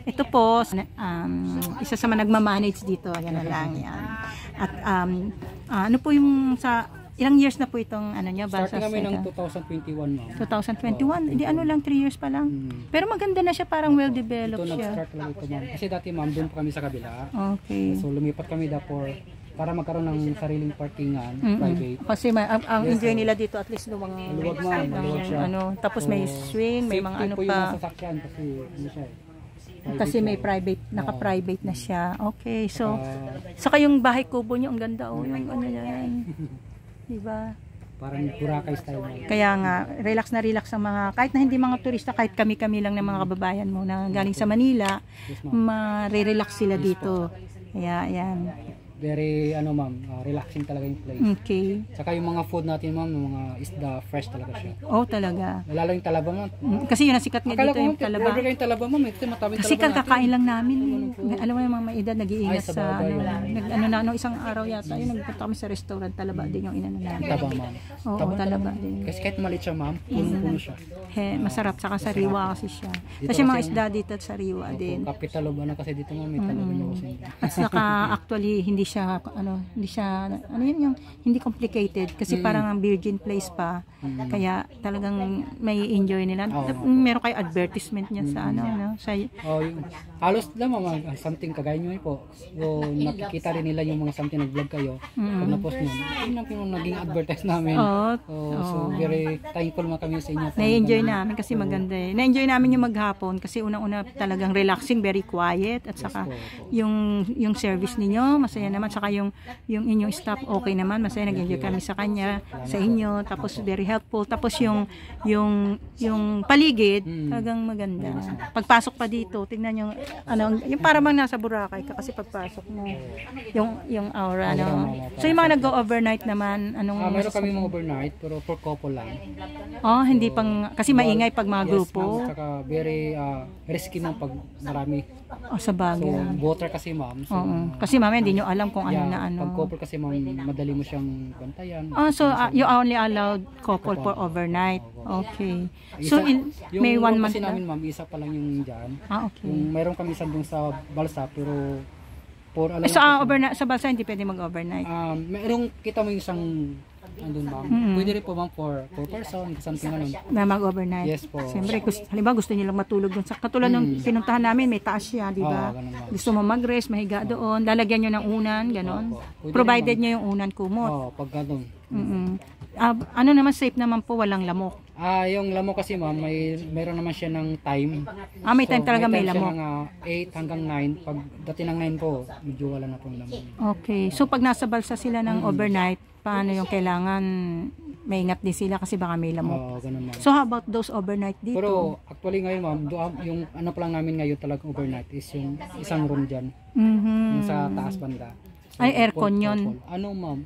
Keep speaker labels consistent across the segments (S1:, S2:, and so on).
S1: Ito po, isa sa mga nagmamanage dito. Yan na lang yan. At ano po yung sa ilang years na po itong ano nyo?
S2: Starting kami ng 2021, ma'am.
S1: 2021? Hindi, ano lang, 3 years pa lang. Pero maganda na siya, parang well-developed
S2: Ito
S1: siya.
S2: nag-start lang ito, ma'am. Kasi dati, ma'am, doon pa kami sa kabila.
S1: Okay.
S2: So, lumipat kami para magkaroon ng sariling parkingan, private.
S1: Kasi ang enjoy nila dito, at least luwag,
S2: Maluwag, ma'am. Maluwag siya.
S1: Tapos may swing, may mga ano
S2: Safety po yung
S1: pa.
S2: mga sasakyan kasi ano siya
S1: Kasi may private, naka-private na siya. Okay, so kayong bahay kubo nyo, ang ganda yung ano yan. Diba?
S2: parang Boracay style, ma'am.
S1: Kaya nga, relax na relax ang mga, kahit na hindi mga turista, kahit kami-kami lang ng mga kababayan mo na galing sa Manila, ma-relax sila dito. Kaya, ayan.
S2: Very, ma'am, relaxing talaga yung place.
S1: Okay.
S2: Saka yung mga food natin, ma'am, yung mga isda, fresh talaga siya.
S1: Oh, talaga.
S2: Lalo yung talaba, ma'am.
S1: Kasi yun ang sikat nga dito, yung talaba.
S2: Order kayong talaba, ma'am. Ito, matabing
S1: Kasi
S2: talaba natin.
S1: kakakain lang namin. Alam mo yung mga edad, nag-iingat
S2: Ay, sa
S1: sa,
S2: bagay.
S1: isang araw yata, yun, nagpunta kami sa restaurant, talaba din yung inano namin.
S2: Taba, ma'am.
S1: Oo, talaba din.
S2: Kasi kahit maliit siya, ma'am, puno siya.
S1: Masarap, saka sariwa kasi siya. Kasi mga isda dito at sariwa din.
S2: Capital of kasi dito, ma'am, may talaba niyo kasi.
S1: At saka actually hindi siya yung hindi complicated kasi parang ang virgin place pa. Kaya talagang may enjoy nila. Meron kayo advertisement niyan sa sa
S2: yung halos lang, ma'am, something kagaya niyo po. So nakikita rin nila yung mga something nag-vlog kayo. Pag na-post niyo, yun ang naging advertise namin. So very thankful mga kami sa inyo.
S1: Na-enjoy namin kasi maganda eh. Na-enjoy namin yung maghapon kasi unang-una talagang relaxing, very quiet, at saka yung service ninyo masaya naman, saka yung inyong staff okay naman, masaya, nag-enjoy kami sa kanya, sa inyo, tapos very helpful, tapos yung paligid talagang maganda. Pagpasok pa dito, tingnan yung yung para bang nasa Boracay ka kasi pagpasok mo yung aura, So yung mga nag-go-overnight naman,
S2: meron kami mga overnight pero for couple lang.
S1: Hindi pang kasi maingay pag mga grupo.
S2: Yes, saka very risky ng pag marami.
S1: Sa bagay.
S2: So water kasi, ma'am. So,
S1: kasi mamaya hindi nyo alam kung ano.
S2: Pag couple kasi, ma'am, madali mo siyang bantayan.
S1: So you only allowed couple for overnight. Okay. So may 1 month
S2: kasi namin, ma'am, isa pa lang yung dyan.
S1: Okay.
S2: Yung mayroon kami isa dun sa Balsa pero
S1: overnight sa Balsa hindi pwede mag-overnight.
S2: Mayroong kita mo yung isang andun, ma'am. Pwede rin po, ma'am, for person, something ganun.
S1: Na mag-overnight.
S2: Yes po.
S1: Siyempre, halimbawa gusto niyo lang matulog doon. Katulad nung pinuntahan namin, may taas siya, di ba? Gusto mo mag-rest, mahiga doon, lalagyan niyo ng unan, gano'n. Provided niyo yung unan kumot.
S2: Pag ganun.
S1: Ano naman, safe naman po, walang lamok.
S2: Yung lamok kasi, ma'am, mayroon naman siya ng time.
S1: May time talaga, may lamok.
S2: May time siya ng 8 hanggang 9. Pag dati ng 9 po, medyo wala na pong lamok.
S1: Okay. So pag nasa Balsa sila ng overnight, paano yung kailangan maingat din sila kasi baka may lamok?
S2: Ganun, ma'am.
S1: So how about those overnight dito?
S2: Pero actually ngayon, ma'am, yung ano pa lang namin ngayon talagang overnight is yung isang room dyan. Yung sa taas banda. So,
S1: ay, aircon yun.
S2: Ma'am?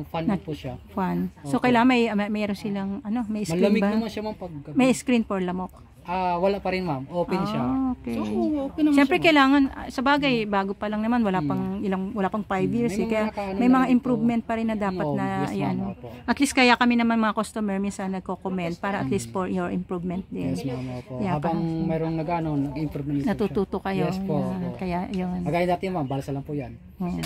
S2: Fan po siya.
S1: Fan. So, kailangan mayroon silang, may screen
S2: malamig
S1: ba?
S2: Naman siya, ma'am, pag
S1: may screen for lamok.
S2: Wala pa rin, ma'am. Open siya.
S1: Okay.
S2: So, open naman
S1: siyempre,
S2: siya,
S1: kailangan, sa bagay, bago pa lang naman, wala pang 5 years. May mga improvement pa rin na dapat na, at least kaya kami naman mga customer, minsan nagko-comment para at least for your improvement din.
S2: Yes, ma'am. Habang mayroong nag-improvement.
S1: Natututo kayo.
S2: Yes po.
S1: Kaya, yun.
S2: Agaya dati, ma'am, balsa lang po yan.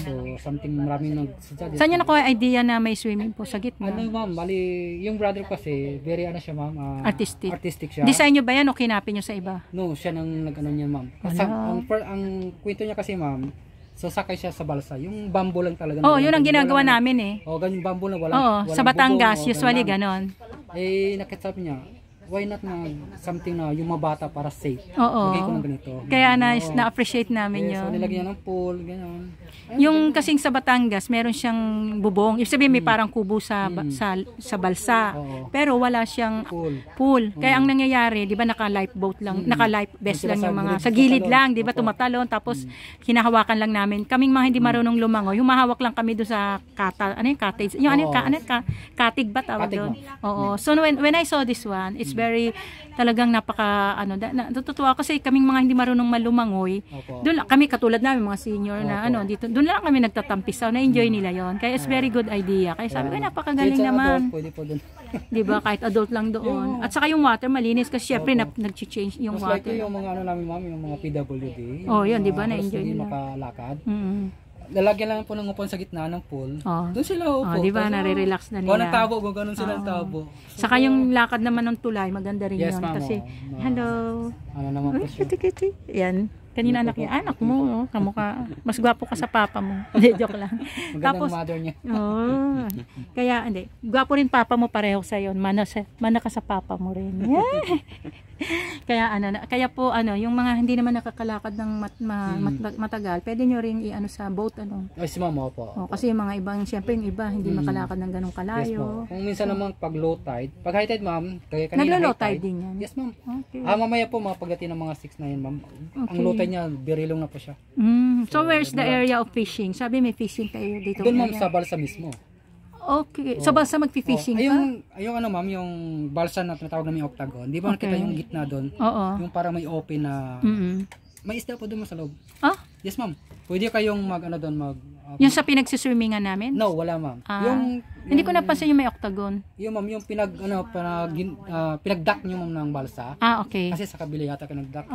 S2: So, something maraming nagsuggest.
S1: Saan nyo nakuha idea na may swimming pool sa gitna?
S2: Ma'am, bali, yung brother kasi, very siya, ma'am.
S1: Artistic
S2: siya.
S1: Design nyo ba yan o kinapin nyo sa iba?
S2: No, siya nang nag-ano niya, ma'am. Ang kwento niya kasi, ma'am, so sakay siya sa balsa. Yung bamboo lang talaga.
S1: Yun ang ginagawa namin eh.
S2: Ganyung bamboo na walang
S1: sa Batangas, usually ganon.
S2: Nakita niya, why not something na yung mga bata para safe.
S1: Lagay
S2: ko ng ganito.
S1: Kaya na-appreciate namin yun.
S2: So nilagyan ng pool, gano'n.
S1: Yung kasing sa Batangas, meron siyang bubong. Ibig sabihin may parang kubo sa balsa. Pero wala siyang pool. Kaya ang nangyayari, 'di ba naka-life boat lang, naka-life vest lang yung mga sa gilid lang, 'di ba tumatalon tapos hinahawakan lang namin. Kaming mga hindi marunong lumangoy, humahawak lang kami doon sa cottage. Yung cottage ba tawag doon? So when I saw this one, it's very talagang napaka natutuwa kasi kaming mga hindi marunong malumangoy. Doon kami katulad namin mga senior na dito doon lang kami nagtatampisaw, na-enjoy nila yon. Kaya it's very good idea. Kaya sabi ko napakagaling naman.
S2: Pwede po doon.
S1: 'Di ba? Kahit adult lang doon. At saka yung water malinis kasi syempre nag-change yung
S2: water.
S1: water.
S2: Yung mga namin ma'am, yung mga PWD.
S1: Yun 'di ba? Na-enjoy nila.
S2: Makalakad. Lalagyan lang po ng upuan sa gitna ng pool. Doon sila upo.
S1: Di ba? Nare-relax na nila.
S2: Nagtabo, gano'n sila tabo.
S1: Saka yung lakad naman ng tulay, maganda rin yun. Kasi, hello.
S2: Ano naman po siya?
S1: Kiti. Yan. Kanina anak niya. Anak mo, kamukha. Mas gwapo ka sa papa mo. Hindi, joke lang.
S2: Magandang mother niya.
S1: Kaya, hindi. Gwapo rin papa mo pareho sa'yo. Mana ka sa papa mo rin. Kaya po yung mga hindi naman nakakalakad ng matagal, pwede nyo ring sa boat
S2: Ay, si mama po.
S1: Kasi yung mga ibang, siyempre yung iba hindi makalakad ng ganong kalayo.
S2: Yes, kung minsan naman pag low tide, pag high tide ma'am, kaya kanina
S1: naglo-low tide din yan.
S2: Yes ma'am.
S1: Okay.
S2: Mamaya po pagdating ng mga 6 na yun ma'am. Ang low tide niya, birilong na po siya.
S1: So where's the area of fishing? Sabi may fishing kayo dito.
S2: Doon ma'am sa balsa mismo.
S1: Okay. Sa balsa magfi-fishing ka?
S2: Yung ma'am, yung balsa na tinatawag namin octagon. Di ba nakita yung gitna doon? Yung para may open na may isda po doon sa loob. Yes ma'am. Pwede kayong doon
S1: yung sa pinagsuswimingan namin?
S2: No, wala ma'am.
S1: Hindi ko napansin yung may octagon.
S2: Yung ma'am, yung pinag-dock nyo ma'am ng balsa.
S1: Okay.
S2: Kasi sa kabila yata ka nag-dock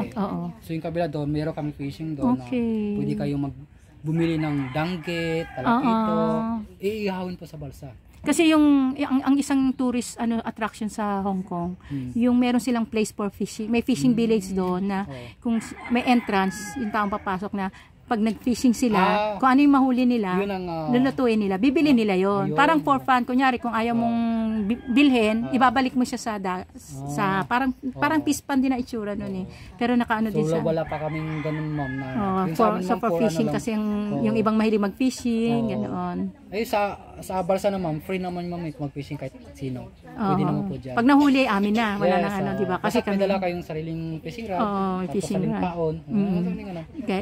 S2: So yung kabila doon, meron kami fishing doon.
S1: Okay.
S2: Pwede kayong bumili ng danggit, talakito, iihawin po sa balsa.
S1: Kasi ang isang tourist attraction sa Hong Kong, yung meron silang place for fishing. May fishing village doon na kung may entrance, yung taong papasok na pag nag-fishing sila, kung ano yung mahuli nila, lulutuin nila, bibili nila yon. Parang for fun, kunyari kung ayaw mong bilhin, ibabalik mo siya sa parang fish pan din na itsura nun Pero nakaano din siya.
S2: So wala pa kaming ganun ma'am na.
S1: For fishing kasi yung ibang mahilig mag-fishing, ganoon.
S2: Ay sa balsa na ma'am, free naman ma'am mag-fishing kahit sino. Pwede naman po dyan.
S1: Pag nahuli, amin na. Wala nang di ba? Kasi
S2: kami dala kayong sariling fishing rod.
S1: Fishing rod.
S2: Paon.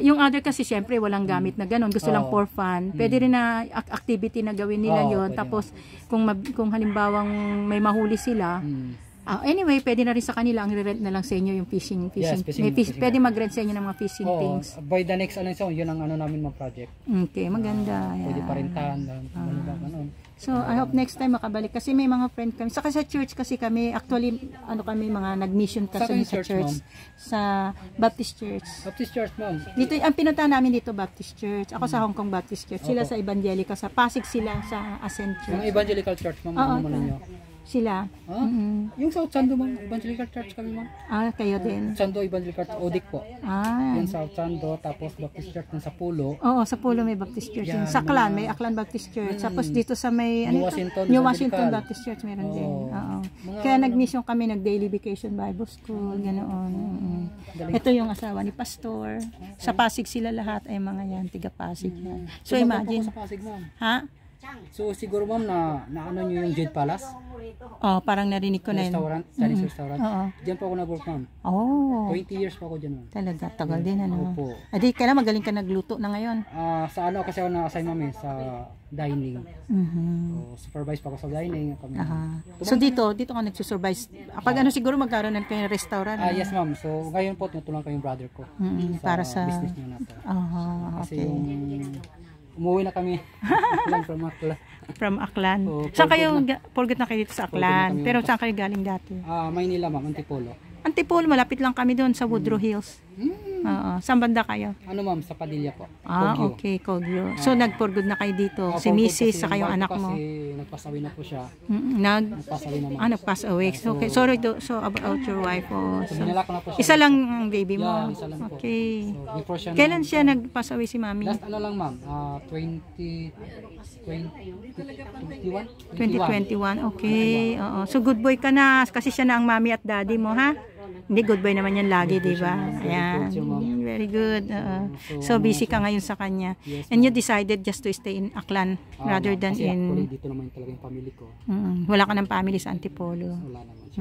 S1: Yung other kasi syempre walang gamit na ganun. Gusto lang for fun. Pwede rin na activity na gawin nila yon. Tapos kung halimbawang may mahuli sila, anyway, pwede na rin sa kanila ang re-rent na lang sa inyo yung fishing. Pwede mag-rent sa inyo ng mga fishing things.
S2: By the next yun ang namin mga project.
S1: Okay, maganda.
S2: Pwede pa rin
S1: So, I hope next time makabalik kasi may mga friend kami. Saka sa church kasi kami, actually, kami mga nag-mission kasi sa church. Sa Baptist Church.
S2: Baptist Church, ma'am.
S1: Dito, ang pinunta namin dito, Baptist Church. Ako sa Hong Kong Baptist Church. Sila sa Evangelical. Sa Pasig sila sa Ascent Church.
S2: Yung Evangelical Church, ma'am. Ano ninyo?
S1: Sila.
S2: Yung South Sando, ma'am. Evangelical Church kami, ma'am.
S1: Kayo din.
S2: Sando Evangelical Church, Odik po. Yung South Sando, tapos Baptist Church sa Pulo.
S1: Sa Pulo may Baptist Church. Sa Aklan, may Aklan Baptist Church. Tapos dito sa may New Washington Baptist Church meron din. Kaya nag-mission kami, nag-daily vacation Bible School, ganoon. Ito yung asawa ni Pastor. Sa Pasig sila lahat ay mga yan, tiga Pasig yan. So imagine.
S2: Sa Pasig, ma'am.
S1: So
S2: siguro ma'am na nyo yung Jade Palace?
S1: Parang narinig ko na yun.
S2: Restaurant, Chinese restaurant. Diyan po ako nag-work ma'am. 20 years pa ako dyan ma'am.
S1: Talaga, tagal din
S2: Opo.
S1: Kailan magaling ka nagluto na ngayon?
S2: Sa kasi ako na-assign ma'am sa dining. Supervise pa ako sa dining.
S1: So dito ka nagsusurvise. Pag siguro magkaroon na kayo ng restaurant?
S2: Yes ma'am. So ngayon po tinutulungan ko yung brother ko.
S1: Para sa
S2: business niya na to. Kasi umuwi na kami
S1: from Aklan. Saan kayo, forget na kayo dito sa Aklan. Pero saan kayo galing dati?
S2: Maynila ma'am, Antipolo.
S1: Antipolo, malapit lang kami doon sa Woodrow Hills. Saan banda kayo?
S2: Ma'am, sa Padilla po.
S1: Kogyo. Okay, Kogyo. So nag-for good na kayo dito. Si Mrs. sa kayong anak mo.
S2: Kasi nagpasawi na po siya.
S1: Nagpasawi naman. Nagpass away. Okay, sorry so about your wife.
S2: So binala ko na po siya.
S1: Isa lang ang baby mo.
S2: Isa lang po.
S1: Okay.
S2: So, before siya
S1: kailan siya nagpass away si mami?
S2: Last lang ma'am, 2021.
S1: Okay. So good boy ka na kasi siya na ang mami at daddy mo, ha? Hindi, good boy naman yan lagi, di ba? Ayan. Very good. So busy ka ngayon sa kanya. And you decided just to stay in Aklan rather than in...
S2: Dito naman talaga yung family ko.
S1: Wala ka ng family sa Antipolo.
S2: Wala naman siya.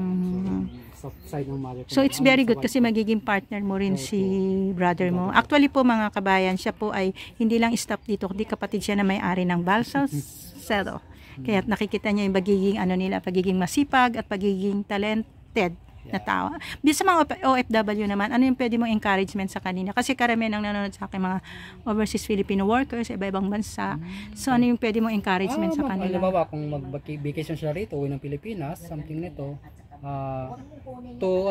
S2: So, side ng mother ko.
S1: So it's very good kasi magiging partner mo rin si brother mo. Actually po mga kabayan, siya po ay hindi lang stop dito, kundi kapatid siya na may-ari ng Balsas Zero. Kaya nakikita niya yung pagiging pagiging masipag at pagiging talented na tao. Sa mga OFW naman, ano yung pwede mong encouragement sa kanila? Kasi karamihan ang nanonood sa akin mga overseas Filipino workers sa iba-ibang bansa. So ano yung pwede mong encouragement sa kanila?
S2: Halimbawa, kung mag-vacation sila rito, uwi ng Pilipinas, something nito, to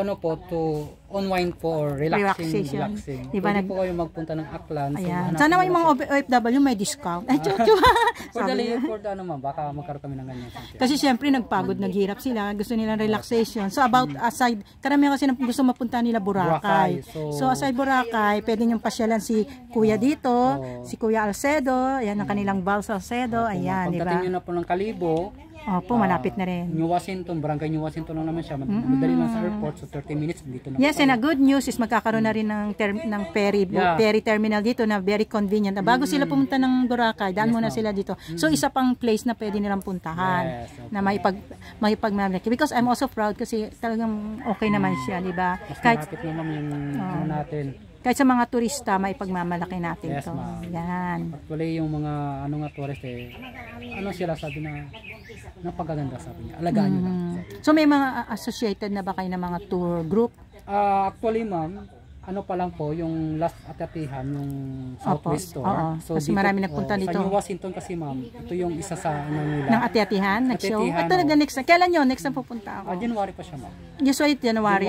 S2: unwind po or relaxing.
S1: Diba,
S2: pwede po kayo magpunta ng Aklan.
S1: Ayan. Sana yung mga OFW may discount. Ay,
S2: For the baka magkaroon kami ng ganyan.
S1: Kasi syempre nagpagod, naghirap sila, gusto nilang relaxation. So aside, karamihan kasi gusto mapunta nila Boracay. So aside Boracay, pwede niyong pasyalan si Kuya dito, si Kuya Alcedo, ayan ang kanilang Bal Salcedo, ayan, di ba?
S2: Pagdating nyo na po ng Kalibo,
S1: opo, malapit na rin.
S2: New Washington, Barangay New Washington lang naman siya. Madali lang sa airport, so 30 minutes dito na.
S1: Yes, and a good news is magkakaroon na rin ng ferry terminal dito na very convenient. Bago sila pumunta ng Boracay, daan muna sila dito. So isa pang place na pwede nilang puntahan na maipagmamalaki. Because I'm also proud kasi talagang okay naman siya, di ba?
S2: Kahit naman yung natin.
S1: Kahit sa mga turista, maipagmamalaki natin
S2: yes,
S1: to. Yan.
S2: Actually, yung mga tourist sila sabi na napagaganda sabi niya. Alagaan nyo lang.
S1: So may mga associated na ba kayo ng mga tour group?
S2: Actually, ma'am, pa lang po, yung last atatihan, yung Southwest Store.
S1: So, kasi marami nagpunta dito.
S2: Sa New Washington kasi, ma'am, ito yung isa sa nila.
S1: Ng ati-atihan? Nag-show? Ito na next. Kailan yun? Next na pupunta ako?
S2: January pa siya, ma'am.
S1: Usually January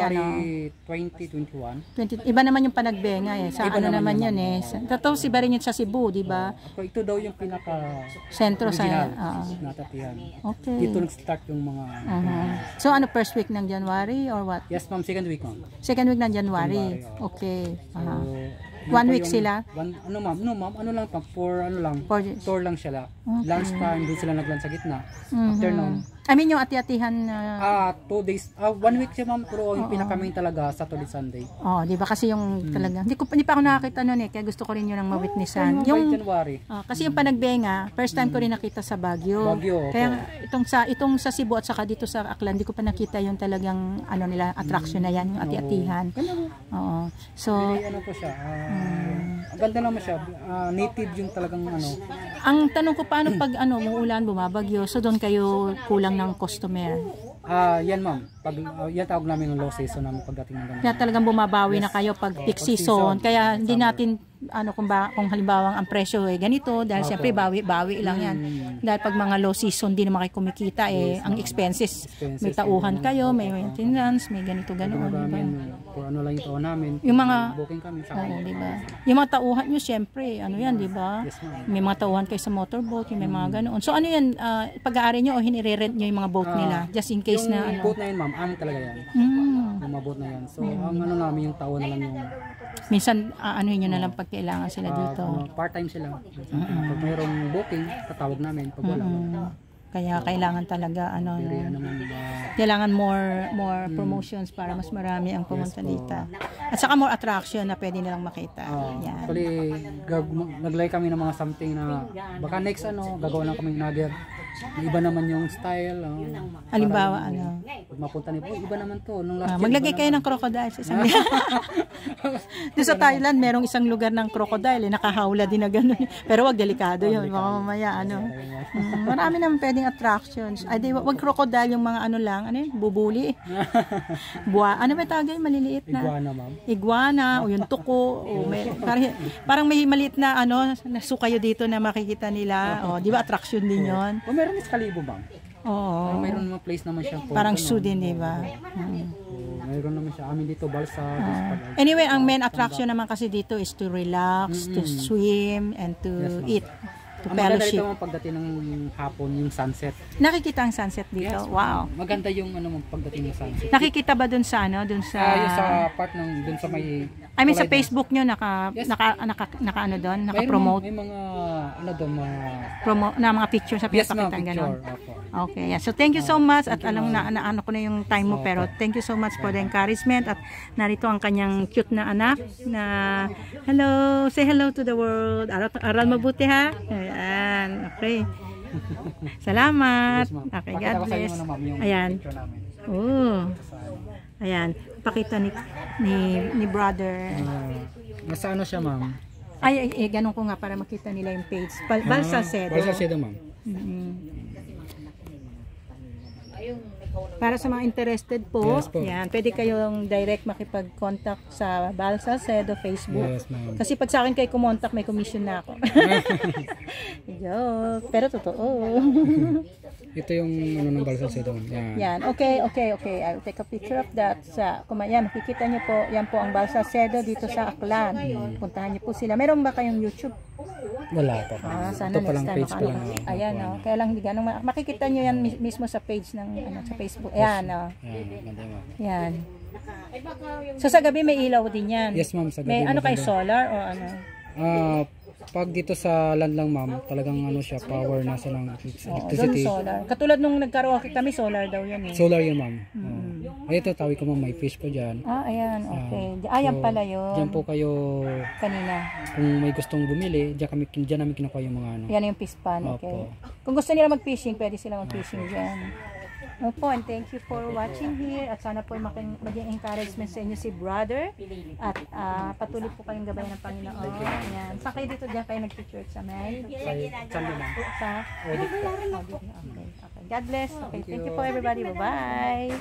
S2: 2021.
S1: Iba naman yung panagbenga eh. Sa ano naman yun eh. Tapos iba rin yun sa Cebu, di ba?
S2: Ito daw yung pinaka
S1: sentro sa
S2: natatihan.
S1: Okay.
S2: Dito nag-start yung mga
S1: So ano, first week ng January or what?
S2: Yes, ma'am, second week, ma'am.
S1: Second week ng January. Okay. One week sila?
S2: Ano lang pa, tour lang sila. Lunch time, doon sila nag-lunch sa gitna. Afternoon.
S1: I mean yung ati-atihan
S2: 2 days, 1 week siya, ma'am, pero yung pinaka-main talaga Saturday, Sunday.
S1: Di ba kasi yung talaga, hindi pa ako nakakita noon eh, kaya gusto ko rin yun ang ma-witnessan. Yung
S2: January.
S1: Kasi yung panagbenga, first time ko rin nakita sa Baguio. Kaya itong sa Cebu at saka dito sa Aklan, hindi ko pa nakita yung talagang attraction na yan, yung ati-atihan. Oo. So,
S2: po siya. Ang ganda naman siya. Native yung talagang
S1: Ang tanong ko paano pag umuulan, bumabagyo, so doon kayo kulang ng customer?
S2: Yan, ma'am. Yan tawag namin ng low season namin pagdating ng ganun.
S1: Kaya talagang bumabawi na kayo pag peak season. Kaya hindi natin kung halimbawa ang presyo ganito dahil siyempre bawi lang yan. Dahil pag mga low season di naman kayo kumikita ang expenses. May tauhan kayo, may maintenance, may ganito ganoon, di ba?
S2: Kung lang yung tauhan namin.
S1: Yung mga
S2: booking kami sa
S1: di ba? Yung mga tauhan nyo siyempre, yan, di ba?
S2: Yes,
S1: may mga tauhan kayo sa motorboat, may mga ganoon. So ano yan, pag-aari nyo o hinire-rent nyo yung mga boat nila just in case
S2: yung
S1: na
S2: yung boat na yun, ma'am, amin talaga yan. Yung mga boat na yan. So ang namin yung tauhan na lang yung
S1: minsan nyo na lang pag kailangan sila dito.
S2: Part-time sila. Pag mayroong booking, tatawag namin. Pag wala.
S1: Kaya kailangan talaga kailangan more promotions para mas marami ang pumunta dito. At saka more attraction na pwede nilang makita. Yan.
S2: Actually, naglay kami ng mga something na baka next gagawa lang kami nugget. Iba naman yung style.
S1: Halimbawa,
S2: pag mapunta niyo, iba naman to. Nung last
S1: maglagay kayo ng crocodile sa isang doon sa Thailand, merong isang lugar ng crocodile, nakahawla din na gano'n. Pero wag delikado yun. Baka mamaya, marami naman pwedeng attractions. Wag crocodile, yung mga bubuli. Ano ba tawag yun? Maliliit na.
S2: Iguana, ma'am.
S1: Iguana, o yung tuko. Parang may maliit na, nasukayo dito na makikita nila. Di ba attraction din yun?
S2: Meron is Kalibo, ma'am.
S1: Oo.
S2: Mayroon naman place naman siya.
S1: Parang zoo din, di ba?
S2: Mayroon naman siya. Amin dito, Balsa.
S1: Anyway, ang main attraction naman kasi dito is to relax, to swim, and to eat. To fellowship.
S2: Ang maganda dito pagdating ng hapon, yung sunset.
S1: Nakikita ang sunset dito?
S2: Yes,
S1: wow.
S2: Maganda yung pagdating ng sunset.
S1: Nakikita ba dun sa yung
S2: sa part ng dun sa may
S1: sa Facebook nyo naka-promote.
S2: May mga
S1: mga pictures sa pinapakita gano'n. Okay, yeah. So thank you so much at alam na ko na yung time mo pero thank you so much for the encouragement at narito ang kanyang cute na anak na hello, say hello to the world. Aral mabuti ha. Ayan, okay. Salamat. Okay, God bless. Ayan. Ayan, pakita ni brother.
S2: Nasa siya, ma'am?
S1: Ay, ganun ko nga para makita nila yung page. Bal Salcedo.
S2: Bal Salcedo, ma'am.
S1: Para sa mga interested po,
S2: Yes po.
S1: yan, pwede kayong direct makipag-contact sa Balsa Cedo Facebook.
S2: Yes, ma'am.
S1: Kasi pag sa akin kayo kumontak, may commission na ako. Joke. Pero totoo.
S2: Ito yung ano ng Balsa Cedo. Yan.
S1: Yan. Okay. I'll take a picture of that. Yan, makikita niyo po, yan po ang Balsa Cedo dito sa Aklan. Puntahan niyo po sila. Meron ba kayong YouTube?
S2: Wala pa.
S1: Sana
S2: Ito pa
S1: next
S2: lang
S1: time
S2: page pa lang.
S1: Ayan, no. Kaya lang hindi ganun makikita niyo yan mismo sa page ng sa Facebook. Ayan, no.
S2: Yan, ganda, ma'am.
S1: Yan. So sa gabi may ilaw din yan.
S2: Yes, ma'am, sa gabi
S1: May ano kay
S2: maganda.
S1: solar o ano?
S2: Pag dito sa land lang, ma'am, talagang ano siya, power nasa ng
S1: Oo, doon
S2: electricity.
S1: solar. Katulad nung nagkaraoke kami, solar daw yan eh.
S2: Solar yun, ma'am. Ay, ito, tawag ko, ma'am, may fish po dyan.
S1: Ayan, okay. Ayan pala yun.
S2: Diyan po kayo,
S1: Kanina.
S2: kung may gustong bumili, diyan namin kinukuha yung mga ano.
S1: Yan yung fish pan, okay.
S2: Opo.
S1: Kung gusto nila mag-fishing, pwede sila mag-fishing dyan. Opo, and thank you for watching here. At sana po maging encouragement sa inyo si brother. At patuloy po kayong gabayan ng Panginoon. Ayan. Saan kayo dito dyan kayo nag-church sa May? Sa? Okay. God bless. Okay, thank you po everybody. Bye-bye.